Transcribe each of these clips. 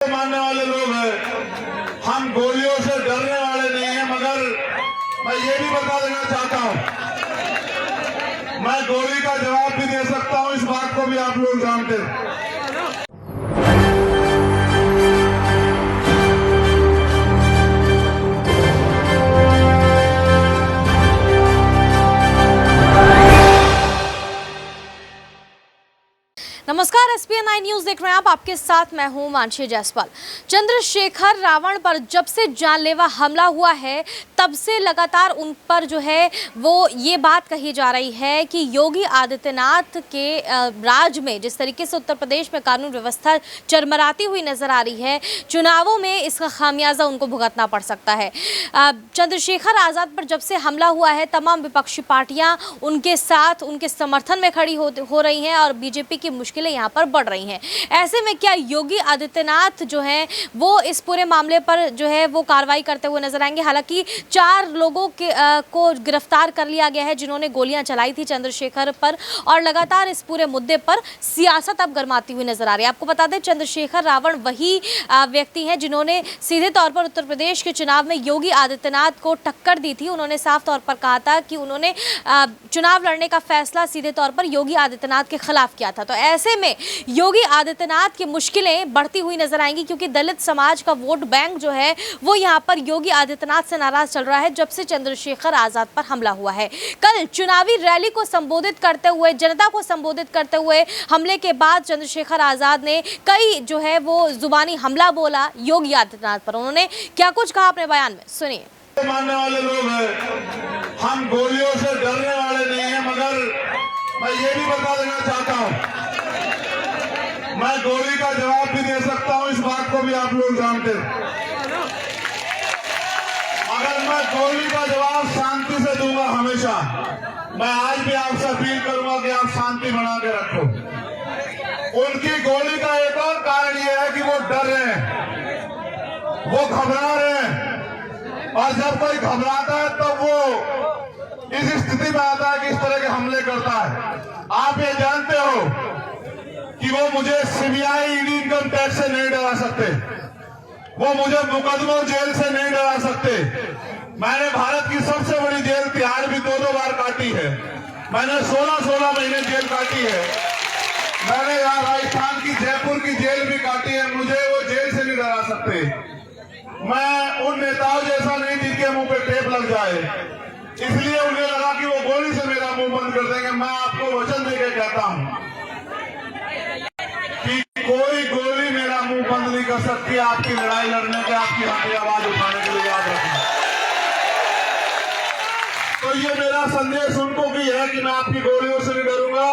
मानने वाले लोग हैं, हम गोलियों से डरने वाले नहीं हैं। मगर मैं ये भी बता देना चाहता हूं, मैं गोली का जवाब भी दे सकता हूं, इस बात को भी आप लोग जानते हैं। नमस्कार, SPN9 न्यूज देख रहे हैं आप। आपके साथ मैं हूं मानसी जायसवाल। चंद्रशेखर रावण पर जब से जानलेवा हमला हुआ है तब से लगातार उन पर जो है वो ये बात कही जा रही है कि योगी आदित्यनाथ के राज में जिस तरीके से उत्तर प्रदेश में कानून व्यवस्था चरमराती हुई नजर आ रही है, चुनावों में इसका खामियाजा उनको भुगतना पड़ सकता है। चंद्रशेखर आज़ाद पर जब से हमला हुआ है तमाम विपक्षी पार्टियां उनके साथ, उनके समर्थन में खड़ी हो रही हैं और बीजेपी की मुश्किलें यहाँ पर बढ़ रही हैं। ऐसे में क्या योगी आदित्यनाथ जो है वो इस पूरे मामले पर जो है वो कार्रवाई करते हुए नजर आएंगे? हालांकि 4 लोगों को गिरफ्तार कर लिया गया है जिन्होंने गोलियां चलाई थी चंद्रशेखर पर, और लगातार इस पूरे मुद्दे पर सियासत अब गर्माती हुई नजर आ रही है। आपको बता दें, चंद्रशेखर रावण वही व्यक्ति हैं जिन्होंने सीधे तौर पर उत्तर प्रदेश के चुनाव में योगी आदित्यनाथ को टक्कर दी थी। उन्होंने साफ तौर पर कहा था कि उन्होंने चुनाव लड़ने का फैसला सीधे तौर पर योगी आदित्यनाथ के खिलाफ किया था। तो ऐसे में योगी आदित्यनाथ की मुश्किलें बढ़ती हुई नजर आएंगी, क्योंकि दलित समाज का वोट बैंक जो है वो यहाँ पर योगी आदित्यनाथ से नाराज चल रहा है जब से चंद्रशेखर आजाद पर हमला हुआ है। कल चुनावी रैली को संबोधित करते हुए, जनता को संबोधित करते हुए हमले के बाद चंद्रशेखर आजाद ने कई जो है वो जुबानी हमला बोला योगी आदित्यनाथ पर। उन्होंने क्या कुछ कहा अपने बयान में, सुनिए। मानने वाले लोग हैं, हम गोलियों से डरने वाले नहीं हैं। मगर मैं ये भी बता देना चाहता हूं, मैं गोली का जवाब भी दे सकता हूं, इस बात को भी आप लोग जानते हैं। अगर मैं गोली का जवाब शांति से दूंगा हमेशा, मैं आज भी आपसे अपील करूंगा कि आप शांति बना के रखो। उनकी गोली का एक और कारण यह है कि वो डर रहे हैं, वो घबरा रहे हैं, और जब कोई घबराता है तब तो वो इस स्थिति में आता है कि इस तरह के हमले करता है। आप ये जानते हो कि वो मुझे CBI, ईडी, इनकम टैक्स से नहीं डरा सकते, वो मुझे मुकदमों जेल से नहीं डरा सकते। मैंने भारत की सबसे बड़ी जेल तिहाड़ भी 2-2 बार काटी है। मैंने 16-16 महीने जेल काटी है। मैंने यहाँ राजस्थान की जयपुर की जेल भी काटी है। मुझे वो जेल से नहीं डरा सकते। मैं उन नेताओं जैसा नहीं जिनके मुंह पे टेप लग जाए, इसलिए उन्हें लगा कि वो गोली से मेरा मुंह बंद कर देंगे। मैं आपको वचन देकर कहता हूं कि कोई गोली मेरा मुंह बंद नहीं कर सकती आपकी लड़ाई लड़ने के, आपकी हमारी आवाज उठाने के लिए। याद रखना। तो ये मेरा संदेश उनको भी है कि मैं आपकी गोलियों से नहीं डरूंगा।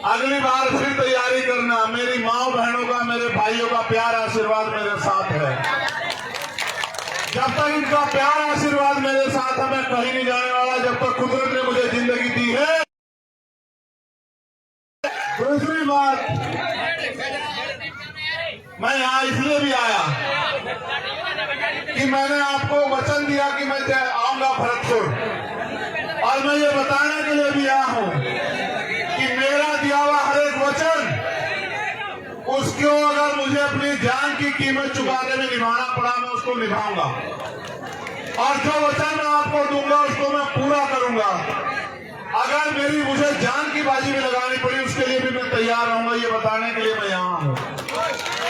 अगली बार फिर तैयारी करना। मेरी माँ बहनों का, मेरे भाइयों का प्यार आशीर्वाद मेरे साथ है। जब तक इनका प्यार आशीर्वाद मेरे साथ है, मैं कहीं नहीं जाने वाला। जब तक कुदरत ने मुझे जिंदगी दी है। दूसरी बात, मैं यहाँ इसलिए भी आया कि मैंने आपको वचन दिया कि मैं आऊंगा भरतपुर, और मैं ये बताने के लिए भी आया हूँ कि मेरा दिया हुआ हर एक वचन, उसको अगर मुझे अपनी जान की कीमत चुकाने में निभाना पड़ा, मैं उसको निभाऊंगा। और जो वचन मैं आपको दूंगा उसको मैं पूरा करूंगा। अगर मुझे जान की बाजी में लगानी पड़ी, उसके लिए भी मैं तैयार रहूंगा। ये बताने के लिए मैं यहाँ हूँ।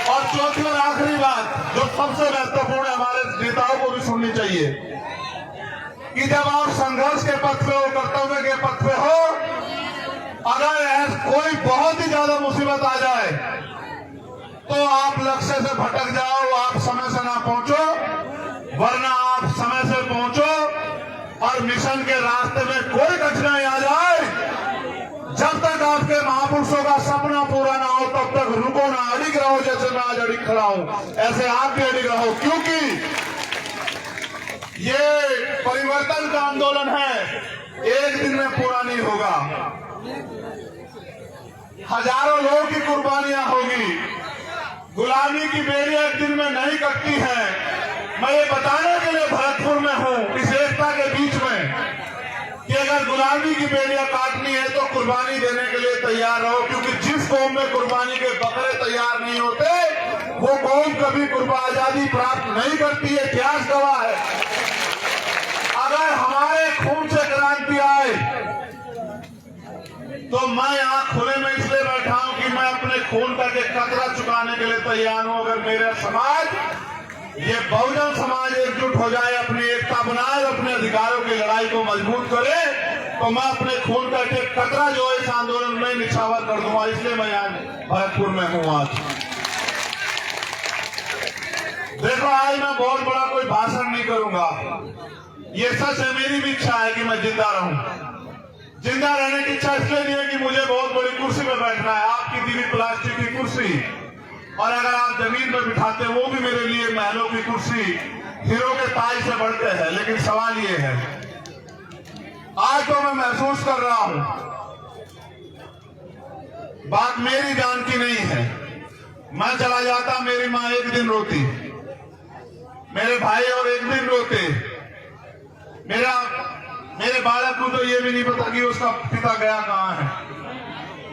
और चौथी और आखिरी बात जो सबसे महत्वपूर्ण है, हमारे नेताओं को भी सुननी चाहिए, कि जब आप संघर्ष के पथ पे हो, कर्तव्य के पथ पे हो, अगर कोई बहुत ही ज्यादा मुसीबत आ जाए तो आप लक्ष्य से भटक जाओ, आप समय से ना पहुंचो, वरना आप समय से पहुंचो और मिशन के रास्ते में कोई कठिनाई आ जाए, जब तक आपके महापुरुषों का सपना पूरा ना हो तब तक रुको ना, अड़िग रहो। जैसे मैं आज अड़िग खड़ा हूं, ऐसे आप भी अड़िग रहो, क्योंकि ये परिवर्तन का आंदोलन है, एक दिन में पूरा नहीं होगा। हजारों लोगों की कुर्बानियां होगी। गुलामी की बेड़ी एक दिन में नहीं कटती है। मैं ये बताने के लिए भरतपुर में हूँ, इस एकता के बीच में, कि अगर गुलामी की बेड़ियां काटनी है तो कुर्बानी देने के लिए तैयार रहो। क्योंकि जिस कौम में कुर्बानी के बकरे तैयार नहीं होते, वो कौम कभी कुर्बा आजादी प्राप्त नहीं करती है, इतिहास गवाह है। अगर हमारे खून से क्रांति आए तो मैं यहाँ खुले में इसलिए बैठा हूं कि मैं अपने खून का एक कतरा चुकाने के लिए तैयार हूं। अगर मेरा समाज, ये बहुजन समाज एकजुट हो जाए, अपनी एकता बनाए, अपने अधिकारों की लड़ाई को मजबूत करे, तो मैं अपने खून का एक कतरा जो है इस आंदोलन में निछावर कर दूंगा। इसलिए मैं यहाँ भरतपुर में हूँ आज। देखो, आज मैं बहुत बड़ा कोई भाषण नहीं करूंगा। ये सच है, मेरी भी इच्छा है कि मैं जिंदा रहूं। जिंदा रहने की इच्छा इसलिए नहीं है कि मुझे बहुत बड़ी कुर्सी पे बैठना है, आपकी दी हुई प्लास्टिक की कुर्सी, और अगर आप जमीन पर बिठाते वो भी मेरे लिए महलों की कुर्सी, हीरो के ताज से बढ़ते हैं। लेकिन सवाल ये है, आज तो मैं महसूस कर रहा हूं, बात मेरी जान की नहीं है। मैं चला जाता, मेरी माँ एक दिन रोती, मेरे भाई और एक दिन रोते, मेरे बालक को तो ये भी नहीं पता कि उसका पिता गया कहां है।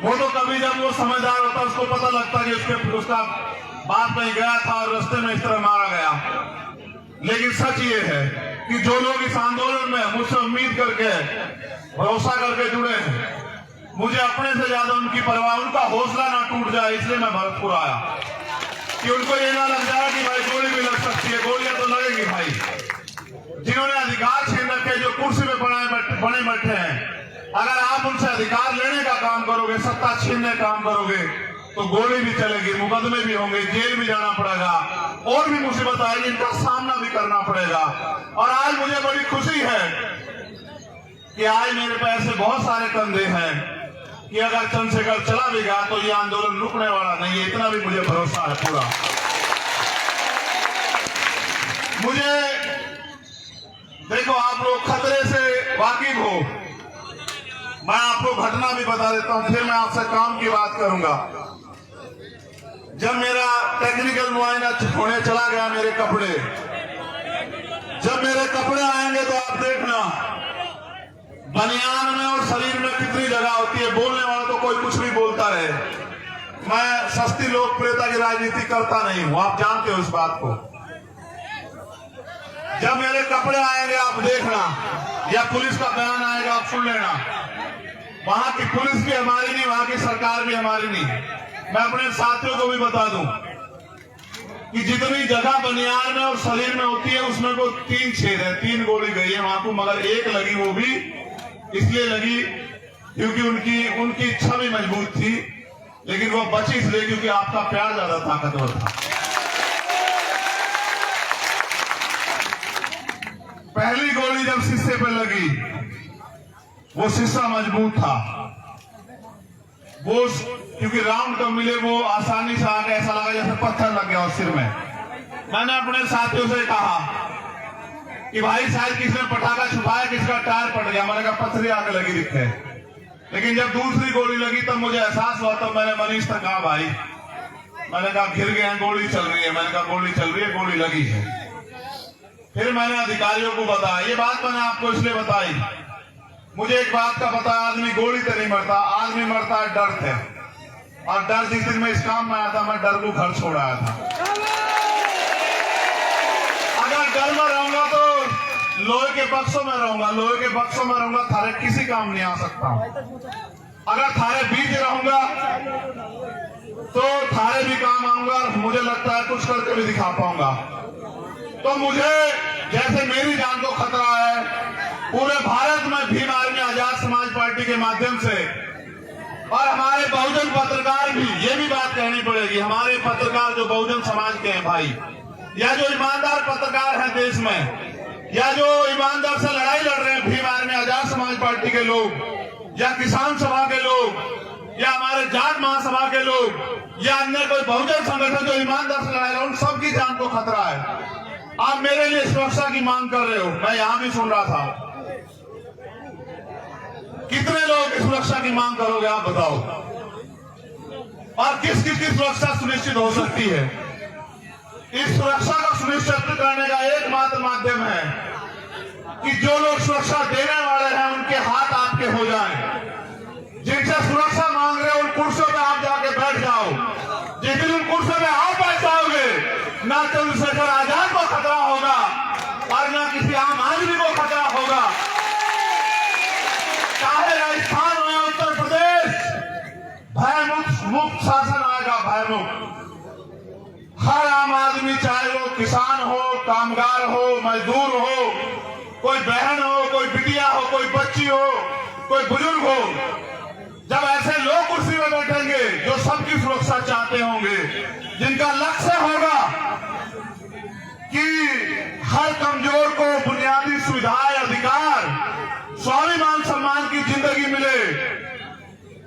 वो तो कभी जब वो समझदार होता उसको पता लगता कि उसका बाप कहीं गया था और रास्ते में इस तरह मारा गया। लेकिन सच ये है कि जो लोग इस आंदोलन में मुझसे उम्मीद करके, भरोसा करके जुड़े हैं, मुझे अपने से ज्यादा उनकी परवाह, उनका हौसला ना टूट जाए, इसलिए मैं भरतपुर आया कि उनको ये ना लग जाए कि भाई गोली भी लग सकती है। गोलियां तो लगेगी भाई। जिन्होंने अधिकार छीन रखे, जो कुर्सी में बने बैठे हैं, अगर आप उनसे अधिकार लेने का काम करोगे, सत्ता छीनने का काम करोगे, तो गोली भी चलेगी, मुकदमे भी होंगे, जेल भी जाना पड़ेगा, और भी मुसीबत आएगी, इनका सामना भी करना पड़ेगा। और आज मुझे बड़ी खुशी है कि आज मेरे पे ऐसे बहुत सारे कंधे हैं कि अगर चंद्रशेखर चला भी गया तो ये आंदोलन रुकने वाला नहीं है, इतना भी मुझे भरोसा है पूरा। मुझे देखो, आप लोग खतरे से वाकिफ हो, मैं आपको घटना भी बता देता हूं, फिर मैं आपसे काम की बात करूंगा। जब मेरा टेक्निकल मुआयना होने चला गया, मेरे कपड़े, जब मेरे कपड़े आएंगे तो आप देखना बनियान में और शरीर में कितनी जगह होती है। बोलने वाला तो कोई कुछ भी बोलता रहे, मैं सस्ती लोकप्रियता की राजनीति करता नहीं हूं, आप जानते हो इस बात को। जब मेरे कपड़े आएंगे आप देखना, या पुलिस का बयान आएगा आप सुन लेना, वहां की पुलिस भी हमारी नहीं, वहां की सरकार भी हमारी नहीं। मैं अपने साथियों को भी बता दूं कि जितनी जगह बनियान में और शरीर में होती है उसमें वो 3 छेद है, 3 गोली गई है वहां को, मगर एक लगी, वो भी इसलिए लगी क्योंकि उनकी इच्छा भी मजबूत थी, लेकिन वो बची इसलिए क्योंकि आपका प्यार ज्यादा ताकतवर था। पहली गोली जब शीशे पे लगी, वो शीशा मजबूत था, वो क्योंकि राउंड कब मिले वो आसानी से आके ऐसा लगा जैसे पत्थर लग गया सिर में। मैंने अपने साथियों से कहा कि भाई शायद किसी ने पटाखा छुपाया, किसका टायर पड़ गया। मैंने कहा पत्थर आके लगी दिखते। लेकिन जब दूसरी गोली लगी तब मुझे एहसास हुआ, तब मैंने मनीष से कहा भाई, मैंने कहा घिर गए हैं, गोली चल रही है। मैंने कहा गोली चल रही है, गोली लगी है। फिर मैंने अधिकारियों को बताया, ये बात मैंने आपको इसलिए बताई, मुझे एक बात का पता है, आदमी गोली से नहीं मरता, आदमी मरता है डर से। और डर जिस दिन मैं इस काम में आया था, मैं डर को घर छोड़ आया था। अगर डर में रहूंगा तो लोहे के बक्सों में रहूंगा, लोहे के बक्सों में रहूंगा, थारे किसी काम नहीं आ सकता। अगर थारे बीच रहूंगा तो थारे भी काम आऊंगा, मुझे लगता है कुछ करके भी दिखा पाऊंगा। तो मुझे जैसे मेरी जान को खतरा है, पूरे भारत में भीम आर्मी आजाद समाज पार्टी के माध्यम से, और हमारे बहुजन पत्रकार भी, ये भी बात कहनी पड़ेगी, हमारे पत्रकार जो बहुजन समाज के हैं भाई, या जो ईमानदार पत्रकार हैं देश में, या जो ईमानदार से लड़ाई लड़ रहे हैं, भीम आर्मी आजाद समाज पार्टी के लोग, या किसान सभा के लोग, या हमारे जाट महासभा के लोग, या अन्य कोई बहुजन संगठन जो ईमानदार से लड़ाई लड़ रहे हैं, उन सबकी जान को खतरा है। आप मेरे लिए सुरक्षा की मांग कर रहे हो, मैं यहां भी सुन रहा था। कितने लोग इस सुरक्षा की मांग करोगे आप बताओ, और किस किस की सुरक्षा सुनिश्चित हो सकती है? इस सुरक्षा को सुनिश्चित करने का एकमात्र माध्यम है कि जो लोग सुरक्षा देने वाले हैं उनके हाथ आपके हो जाएं। जिनसे सुरक्षा मांग रहे हो उन कुर्सियों पे आप जाके बैठ जाओ। जिस दिन उन कुर्सियों पे आप बैठ जाओगे ना चंद्रशेखर आजाद को खतरा होगा और ना किसी आम आदमी को खतरा होगा। चाहे राजस्थान हो या उत्तर प्रदेश, भयमुक्त शासन आएगा, भयमुक्त। हर आम आदमी, चाहे वो किसान हो, कामगार हो, मजदूर हो, कोई बहन हो, कोई बिटिया हो, कोई बच्ची हो, कोई बुजुर्ग हो, जब ऐसे लोग कुर्सी में बैठेंगे जो सबकी सुरक्षा चाहते होंगे, जिनका लक्ष्य होगा कि हर कमजोर को बुनियादी सुविधाएं, अधिकार, स्वाभिमान सम्मान की जिंदगी मिले,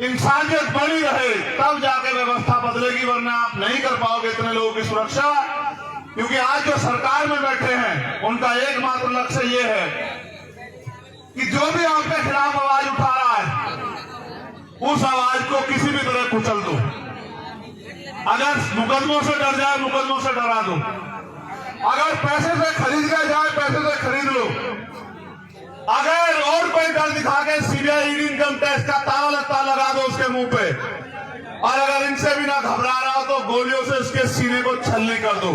इंसानियत बनी रहे, तब जाके व्यवस्था बदलेगी, वरना आप नहीं कर पाओगे इतने लोगों की सुरक्षा। क्योंकि आज जो सरकार में बैठे हैं उनका एकमात्र लक्ष्य ये है कि जो भी आपके खिलाफ आवाज उठा रहा है उस आवाज को किसी भी तरह कुचल दो। अगर मुकदमों से डर जाए, मुकदमों से डरा दो। अगर पैसे से खरीद के जाए, पैसे से खरीद लो। अगर और कोई डर दिखा के सीबीआई, इनकम टैक्स का ताला लगता लगा दो उसके मुंह पे, और अगर इनसे भी ना घबरा रहा हो तो गोलियों से उसके सीने को छलनी कर दो।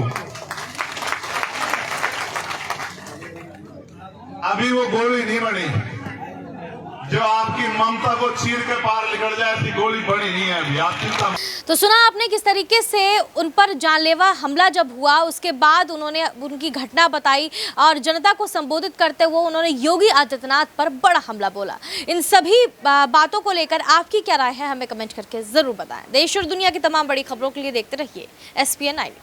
अभी वो गोली नहीं बनी जो आपकी ममता को चीर के पार निकल जाए, ऐसी गोली बनी नहीं है अभी। आप चिंता। तो सुना आपने किस तरीके से उन पर जानलेवा हमला जब हुआ उसके बाद उन्होंने उनकी घटना बताई और जनता को संबोधित करते हुए उन्होंने योगी आदित्यनाथ पर बड़ा हमला बोला। इन सभी बातों को लेकर आपकी क्या राय है, हमें कमेंट करके जरूर बताएं। देश और दुनिया की तमाम बड़ी खबरों के लिए देखते रहिए SPN9।